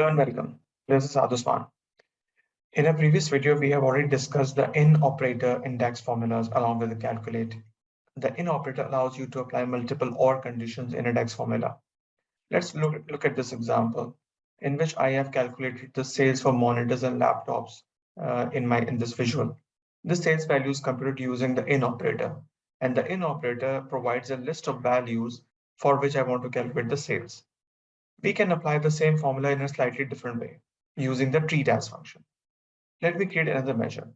Hello and welcome. This is Adusman. In a previous video, we have already discussed the in operator in DAX formulas along with the calculate. The in operator allows you to apply multiple or conditions in a DAX formula. Let's look at this example in which I have calculated the sales for monitors and laptops in this visual. The sales value is computed using the in operator, and the in operator provides a list of values for which I want to calculate the sales. We can apply the same formula in a slightly different way using the Treatas function. Let me create another measure.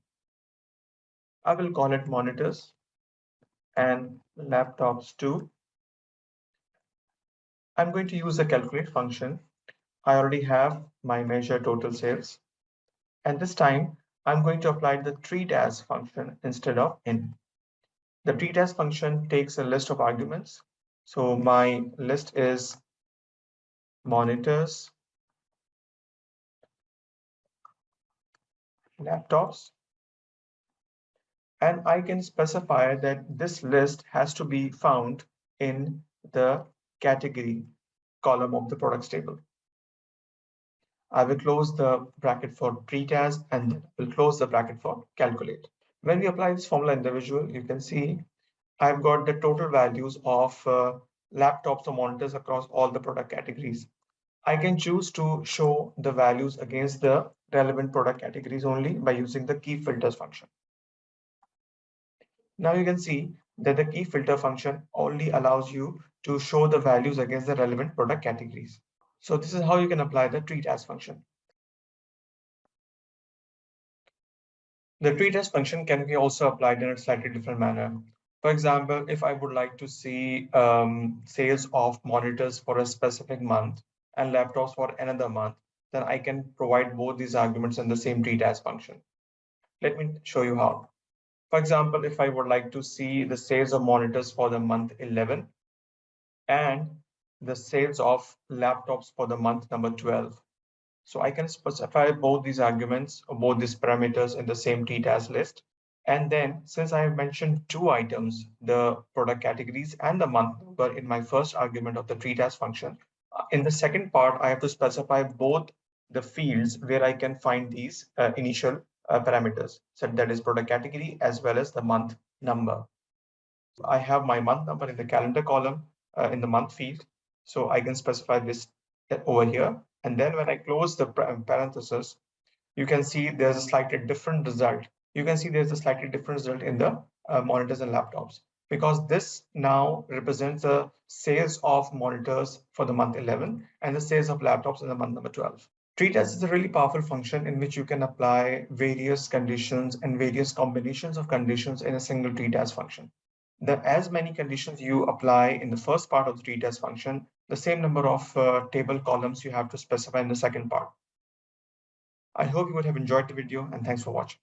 I will call it monitors and laptops 2. I'm going to use the calculate function. I already have my measure total sales. And this time I'm going to apply the Treatas function instead of in. The Treatas function takes a list of arguments. So my list is monitors, laptops, and I can specify that this list has to be found in the category column of the products table. I will close the bracket for Treatas and will close the bracket for calculate. When we apply this formula in the visual, you can see I've got the total values of laptops or monitors across all the product categories. I can choose to show the values against the relevant product categories only by using the key filters function. Now you can see that the key filter function only allows you to show the values against the relevant product categories. So this is how you can apply the treat_as function. The treat_as function can be also applied in a slightly different manner. For example, if I would like to see sales of monitors for a specific month and laptops for another month, then I can provide both these arguments in the same treat_as function. Let me show you how. For example, if I would like to see the sales of monitors for the month 11 and the sales of laptops for the month number 12. So I can specify both these arguments or both these parameters in the same treat_as list. And then since I have mentioned two items, the product categories and the month number in my first argument of the treat_as function, in the second part, I have to specify both the fields where I can find these initial parameters. So that is product category as well as the month number. I have my month number in the calendar column in the month field. So I can specify this over here. And then when I close the parenthesis, you can see there's a slightly different result. You can see there's a slightly different result in the monitors and laptops, because this now represents the sales of monitors for the month 11 and the sales of laptops in the month number 12. Treat_as is a really powerful function in which you can apply various conditions and various combinations of conditions in a single treat_as function. As many conditions you apply in the first part of the treat_as function, the same number of table columns you have to specify in the second part. I hope you would have enjoyed the video, and thanks for watching.